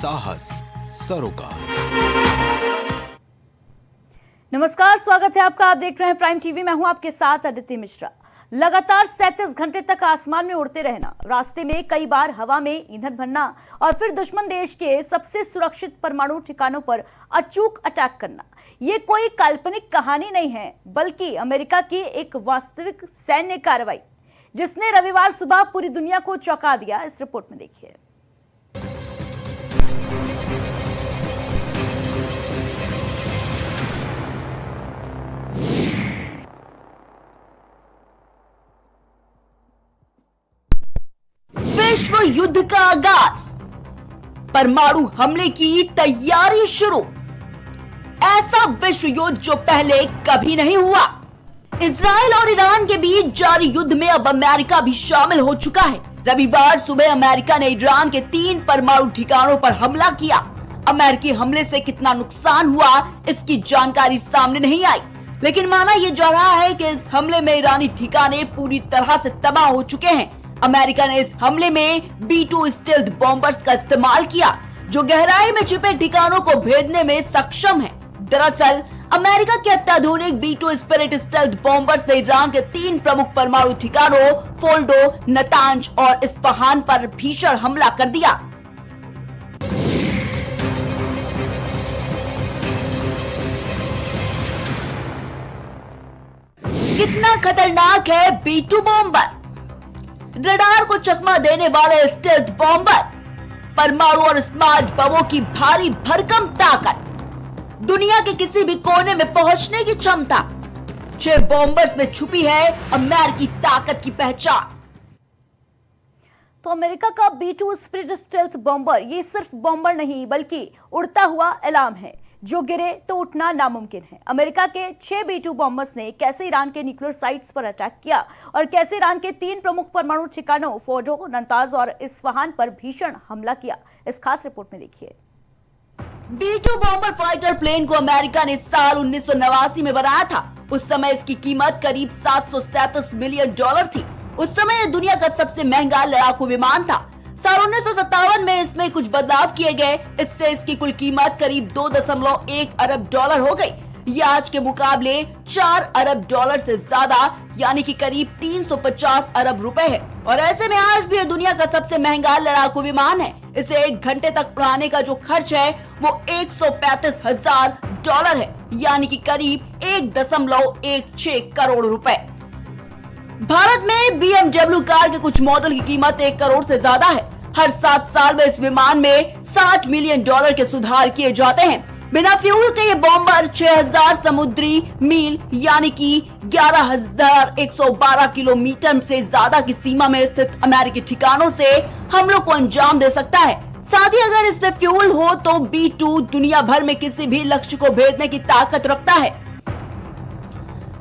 साहस सरोकार। नमस्कार, स्वागत है आपका। आप देख रहे हैं प्राइम टीवी। मैं हूं आपके साथ अदिति मिश्रा। लगातार 37 घंटे तक आसमान में उड़ते रहना, रास्ते में कई बार हवा में ईंधन भरना और फिर दुश्मन देश के सबसे सुरक्षित परमाणु ठिकानों पर अचूक अटैक करना, ये कोई काल्पनिक कहानी नहीं है, बल्कि अमेरिका की एक वास्तविक सैन्य कार्रवाई, जिसने रविवार सुबह पूरी दुनिया को चौंका दिया। इस रिपोर्ट में देखिए। विश्व युद्ध का आगाज, परमाणु हमले की तैयारी शुरू। ऐसा विश्व युद्ध जो पहले कभी नहीं हुआ। इजराइल और ईरान के बीच जारी युद्ध में अब अमेरिका भी शामिल हो चुका है। रविवार सुबह अमेरिका ने ईरान के 3 परमाणु ठिकानों पर हमला किया। अमेरिकी हमले से कितना नुकसान हुआ, इसकी जानकारी सामने नहीं आई, लेकिन माना यह जा रहा है कि इस हमले में ईरानी ठिकाने पूरी तरह से तबाह हो चुके हैं। अमेरिका ने इस हमले में B-2 स्टेल्थ बॉम्बर्स का इस्तेमाल किया, जो गहराई में छिपे ठिकानों को भेदने में सक्षम है। दरअसल अमेरिका के अत्याधुनिक B-2 स्पिरिट स्टेल्थ बॉम्बर्स ने ईरान के 3 प्रमुख परमाणु ठिकानों फोल्डो, नतांज और इस्फहान पर भीषण हमला कर दिया। कितना खतरनाक है B-2 बॉम्बर। रडार को चकमा देने वाले स्टेल्थ बॉम्बर, परमाणु और स्मार्ट बमों की भारी भरकम ताकत, दुनिया के किसी भी कोने में पहुंचने की क्षमता। 6 बॉम्बर्स में छुपी है अमेरिकी ताकत की पहचान। तो अमेरिका का B-2 स्पिरिट स्टेल्थ बॉम्बर ये सिर्फ बॉम्बर नहीं, बल्कि उड़ता हुआ अलार्म है, जो गिरे तो उठना नामुमकिन है। अमेरिका के 6 B-2 बॉम्बर्स ने कैसे ईरान के न्यूक्लियर साइट्स पर अटैक किया और कैसे ईरान के 3 प्रमुख परमाणु ठिकानों फोर्डो, नतांज और इस्फहान पर भीषण हमला किया, इस खास रिपोर्ट में देखिए। B-2 बॉम्बर फाइटर प्लेन को अमेरिका ने साल 1989 में बनाया था। उस समय इसकी कीमत करीब $737 मिलियन थी। उस समय यह दुनिया का सबसे महंगा लड़ाकू विमान था। साल 1957 में इसमें कुछ बदलाव किए गए, इससे इसकी कुल कीमत करीब $2.1 अरब हो गई। यह आज के मुकाबले $4 अरब से ज्यादा, यानी कि करीब 350 अरब रुपए है। और ऐसे में आज भी यह दुनिया का सबसे महंगा लड़ाकू विमान है। इसे 1 घंटे तक उड़ाने का जो खर्च है वो $135,000 है, यानी कि करीब 1.16 करोड़ रुपए। भारत में BMW कार के कुछ मॉडल की कीमत 1 करोड़ से ज्यादा है। हर 7 साल में इस विमान में $60 मिलियन के सुधार किए जाते हैं। बिना फ्यूल के ये बॉम्बर 6000 समुद्री मील, यानी कि 11,112 किलोमीटर से ज्यादा की सीमा में स्थित अमेरिकी ठिकानों से हमलों को अंजाम दे सकता है। साथ ही अगर इसमें फ्यूल हो तो B-2 दुनिया भर में किसी भी लक्ष्य को भेदने की ताकत रखता है।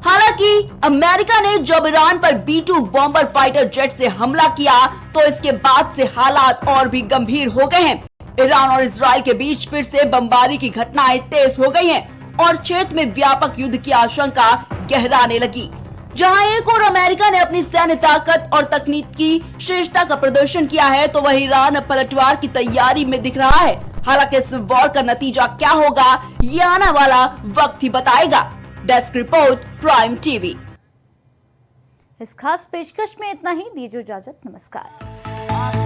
हालांकि अमेरिका ने जब ईरान पर B-2 बॉम्बर फाइटर जेट से हमला किया तो इसके बाद से हालात और भी गंभीर हो गए हैं। ईरान और इजराइल के बीच फिर से बमबारी की घटनाएं तेज हो गई हैं और क्षेत्र में व्यापक युद्ध की आशंका गहराने लगी। जहां एक और अमेरिका ने अपनी सैन्य ताकत और तकनीक की श्रेष्ठता का प्रदर्शन किया है, तो वही ईरान पलटवार की तैयारी में दिख रहा है। हालांकि इस वॉर का नतीजा क्या होगा, ये आने वाला वक्त ही बताएगा। Desk report, prime TV. इस खास पेशकश में इतना ही। दीजिए इजाजत, नमस्कार।